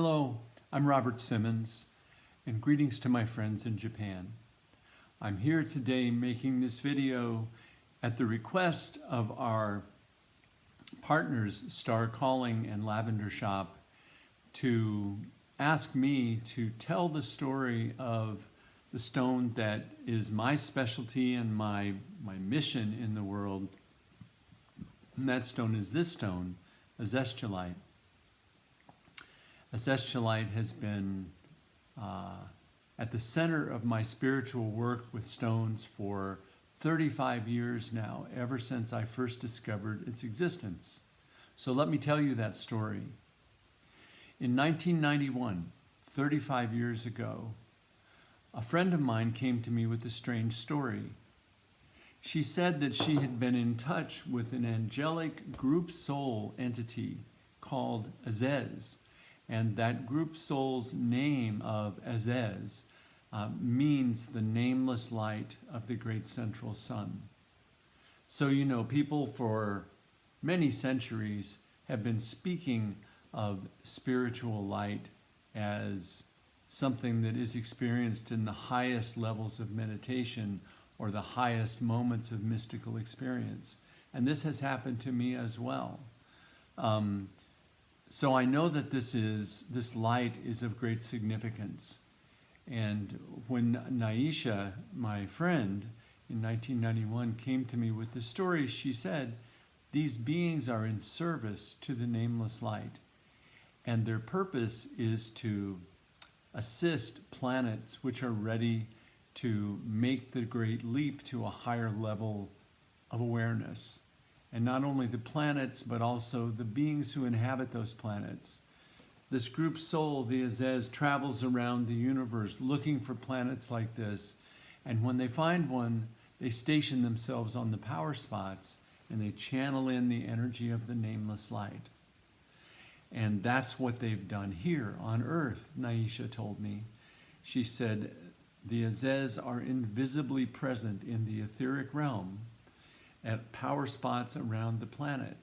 Hello, I'm Robert Simmons, and greetings to my friends in Japan. I'm here today making this video at the request of our partners, Star Calling and Lavender Shop, to ask me to tell the story of the stone that is my specialty and my mission in the world. And that stone is this stone, azeztulite. Azeztulite has been at the center of my spiritual work with stones for 35 years now, ever since I first discovered its existence. So let me tell you that story. In 1991, 35 years ago, a friend of mine came to me with a strange story. She said that she had been in touch with an angelic group soul entity called Azez, and that group soul's name of Azez means the nameless light of the great central sun. So, you know, people for many centuries have been speaking of spiritual light as something that is experienced in the highest levels of meditation or the highest moments of mystical experience. And this has happened to me as well. So I know that this light is of great significance. And when Naisha, my friend, in 1991 came to me with the story, she said, these beings are in service to the nameless light. And their purpose is to assist planets which are ready to make the great leap to a higher level of awareness. And not only the planets, but also the beings who inhabit those planets. This group soul, the Azez, travels around the universe looking for planets like this. And when they find one, they station themselves on the power spots and they channel in the energy of the nameless light. And that's what they've done here on Earth, Naisha told me. She said, the Azez are invisibly present in the etheric realm at power spots around the planet.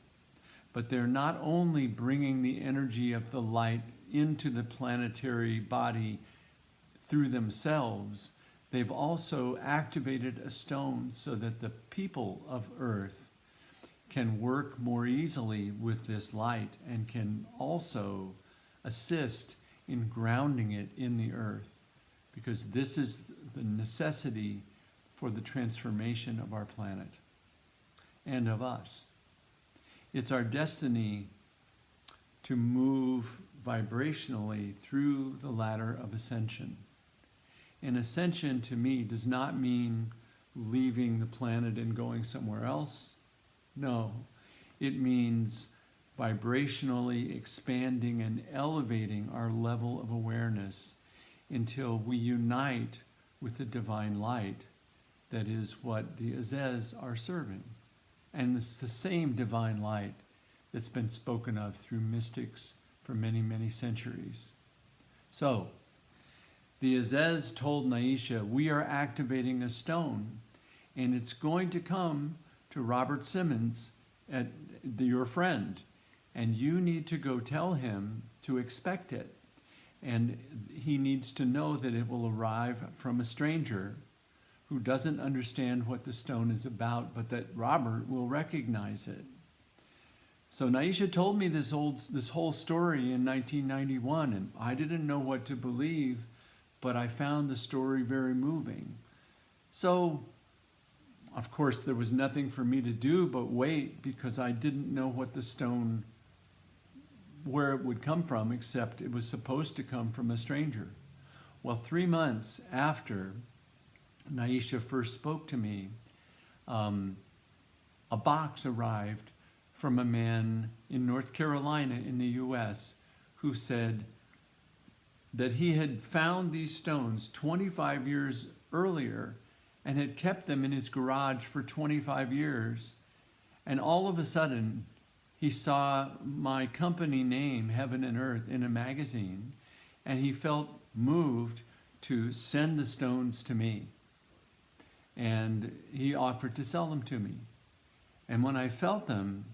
But they're not only bringing the energy of the light into the planetary body through themselves, they've also activated a stone so that the people of Earth can work more easily with this light and can also assist in grounding it in the earth, because this is the necessity for the transformation of our planet and of us. It's our destiny to move vibrationally through the ladder of ascension. And ascension to me does not mean leaving the planet and going somewhere else. No, it means vibrationally expanding and elevating our level of awareness until we unite with the divine light that is what the Azez are serving. And it's the same divine light that's been spoken of through mystics for many, many centuries. So, the Azez told Naisha, we are activating a stone, and it's going to come to Robert Simmons, your friend, and you need to go tell him to expect it. And he needs to know that it will arrive from a stranger who doesn't understand what the stone is about, but that Robert will recognize it. So Naisha told me this whole story in 1991, and I didn't know what to believe, but I found the story very moving. So, of course, there was nothing for me to do but wait, because I didn't know what the stone, where it would come from, except it was supposed to come from a stranger. Well, 3 months after Naisha first spoke to me, a box arrived from a man in North Carolina in the US who said that he had found these stones 25 years earlier and had kept them in his garage for 25 years. And all of a sudden, he saw my company name, Heaven and Earth, in a magazine, and he felt moved to send the stones to me. And he offered to sell them to me. And when I felt them,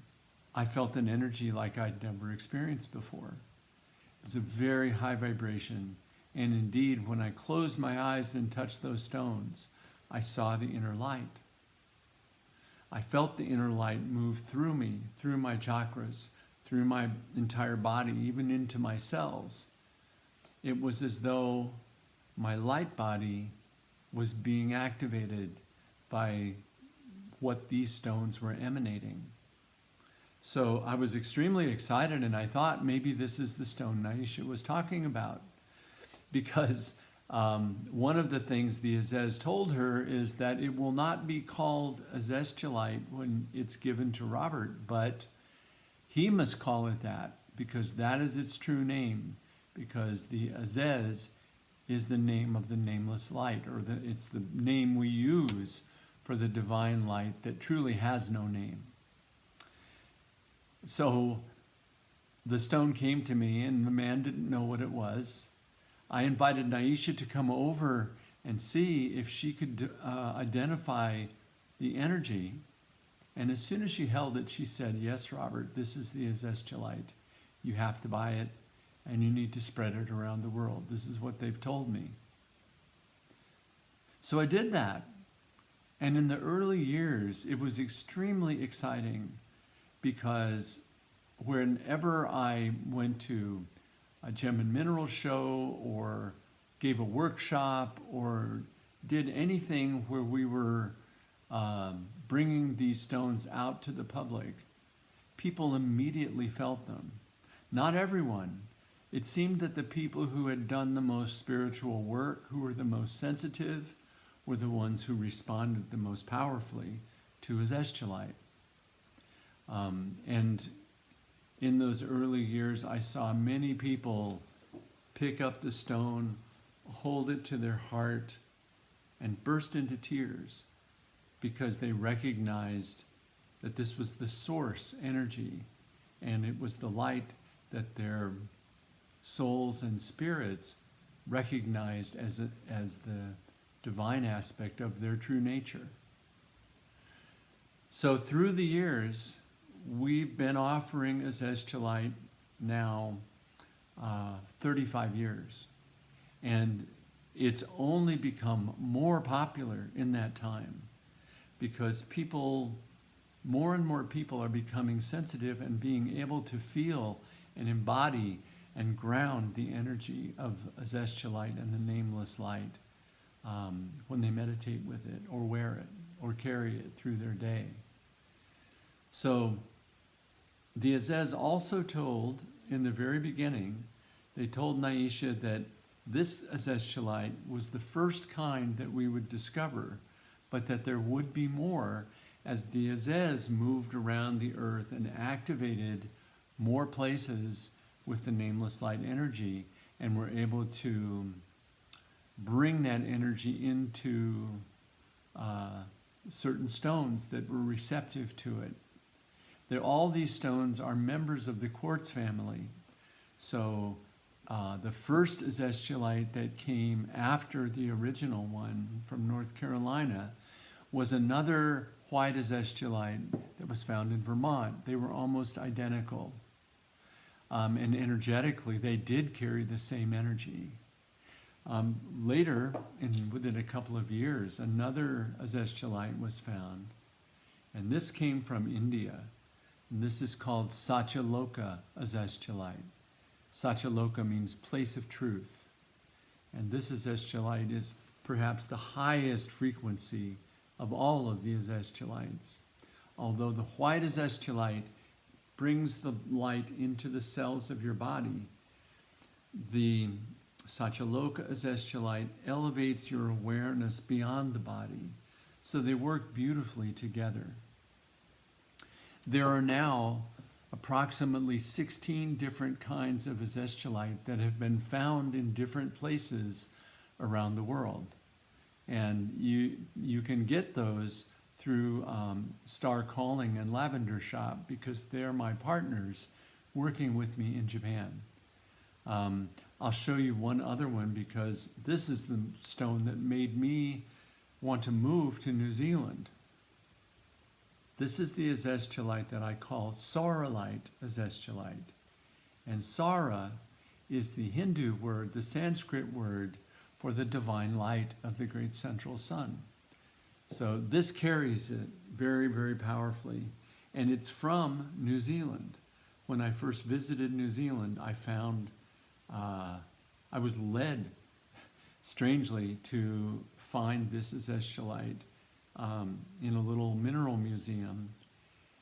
I felt an energy like I'd never experienced before. It was a very high vibration. And indeed, when I closed my eyes and touched those stones, I saw the inner light. I felt the inner light move through me, through my chakras, through my entire body, even into my cells. It was as though my light body was being activated by what these stones were emanating. So I was extremely excited, and I thought maybe this is the stone Naisha was talking about. Because one of the things the Azez told her is that it will not be called Azeztulite when it's given to Robert, but he must call it that, because that is its true name, because the Azez is the name of the nameless light, or it's the name we use for the divine light that truly has no name. So the stone came to me, and the man didn't know what it was. I invited Naisha to come over and see if she could identify the energy. And as soon as she held it, she said, "Yes, Robert, this is the Azeztulite. You have to buy it, and you need to spread it around the world. This is what they've told me." So I did that. And in the early years, it was extremely exciting, because whenever I went to a gem and mineral show or gave a workshop or did anything where we were bringing these stones out to the public, people immediately felt them. Not everyone. It seemed that the people who had done the most spiritual work, who were the most sensitive, were the ones who responded the most powerfully to Azeztulite. And in those early years, I saw many people pick up the stone, hold it to their heart, and burst into tears, because they recognized that this was the source energy, and it was the light that their souls and spirits recognized as the divine aspect of their true nature. So through the years, we've been offering Azeztulite now 35 years. And it's only become more popular in that time, because more and more people are becoming sensitive and being able to feel and embody and ground the energy of Azeztulite and the nameless light when they meditate with it or wear it or carry it through their day. So the Azez also told, in the very beginning, they told Naisha that this Azeztulite was the first kind that we would discover, but that there would be more as the Azez moved around the earth and activated more places with the nameless light energy, and were able to bring that energy into certain stones that were receptive to it. All these stones are members of the quartz family. So the first Azeztulite that came after the original one from North Carolina was another white Azeztulite that was found in Vermont. They were almost identical. And energetically, they did carry the same energy. Later, within a couple of years, another Azeztulite was found. And this came from India. And this is called Satyaloka Azeztulite. Satyaloka means place of truth. And this Azeztulite is perhaps the highest frequency of all of the Azeztulites. Although the white Azeztulite brings the light into the cells of your body, the Satyaloka Azeztulite elevates your awareness beyond the body. So they work beautifully together. There are now approximately 16 different kinds of Azeztulite that have been found in different places around the world. And you can get those through Star Calling and Lavender Shop, because they're my partners working with me in Japan. I'll show you one other one, because this is the stone that made me want to move to New Zealand. This is the Azeztulite that I call Sauralite Azeztulite. And Saura is the Hindu word, the Sanskrit word for the divine light of the great central sun. So this carries it very, very powerfully. And it's from New Zealand. When I first visited New Zealand, I found, I was led, strangely, to find this azeztulite in a little mineral museum.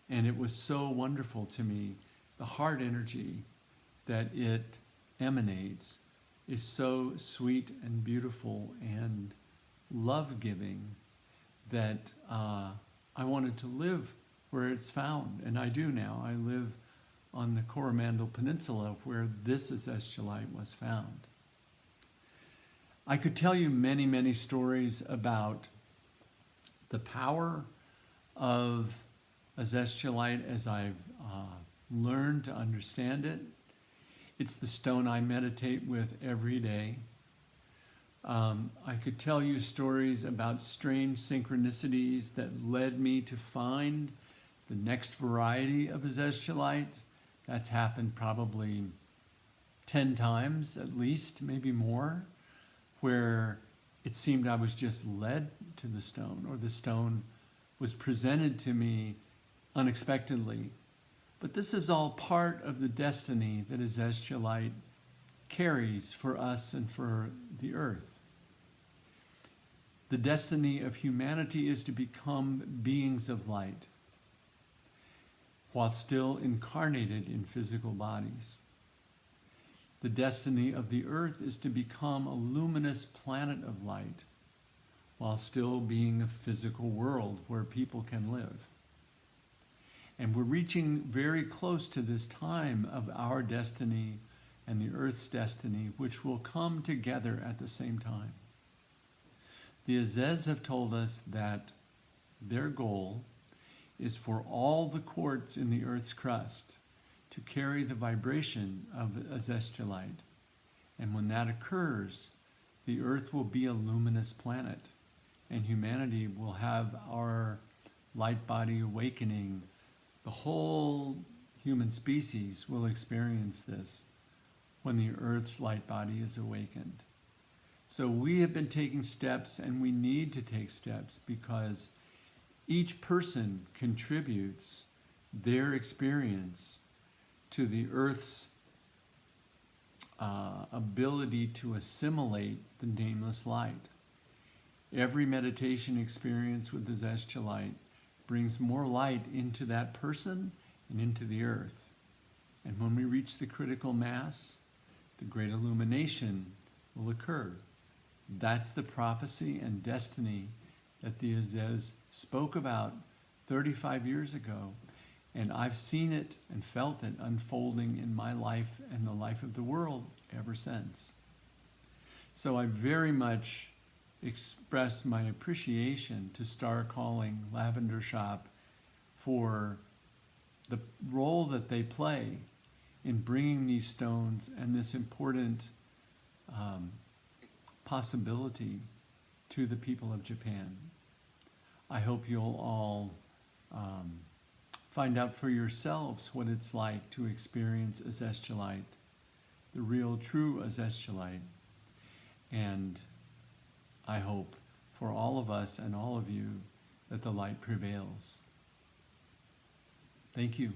And it was so wonderful to me. The heart energy that it emanates is so sweet and beautiful and love-giving that I wanted to live where it's found, and I do now. I live on the Coromandel Peninsula where this azeztulite was found. I could tell you many, many stories about the power of azeztulite as I've learned to understand it. It's the stone I meditate with every day. I could tell you stories about strange synchronicities that led me to find the next variety of azeztulite. That's happened probably 10 times at least, maybe more, where it seemed I was just led to the stone, or the stone was presented to me unexpectedly. But this is all part of the destiny that azeztulite carries for us and for the earth. The destiny of humanity is to become beings of light while still incarnated in physical bodies. The destiny of the earth is to become a luminous planet of light while still being a physical world where people can live. And we're reaching very close to this time of our destiny and the earth's destiny, which will come together at the same time. The Azez have told us that their goal is for all the quartz in the earth's crust to carry the vibration of azeztulite. And when that occurs, the earth will be a luminous planet, and humanity will have our light body awakening. The whole human species will experience this when the earth's light body is awakened. So we have been taking steps, and we need to take steps, because each person contributes their experience to the earth's ability to assimilate the nameless light. Every meditation experience with the azeztulite brings more light into that person and into the earth. And when we reach the critical mass, the great illumination will occur. That's the prophecy and destiny that the Azez spoke about 35 years ago. And I've seen it and felt it unfolding in my life and the life of the world ever since. So I very much express my appreciation to Star Calling Lavender Shop for the role that they play in bringing these stones and this important possibility to the people of Japan. I hope you'll all find out for yourselves what it's like to experience azeztulite, the real, true azeztulite. And I hope for all of us and all of you that the light prevails. Thank you.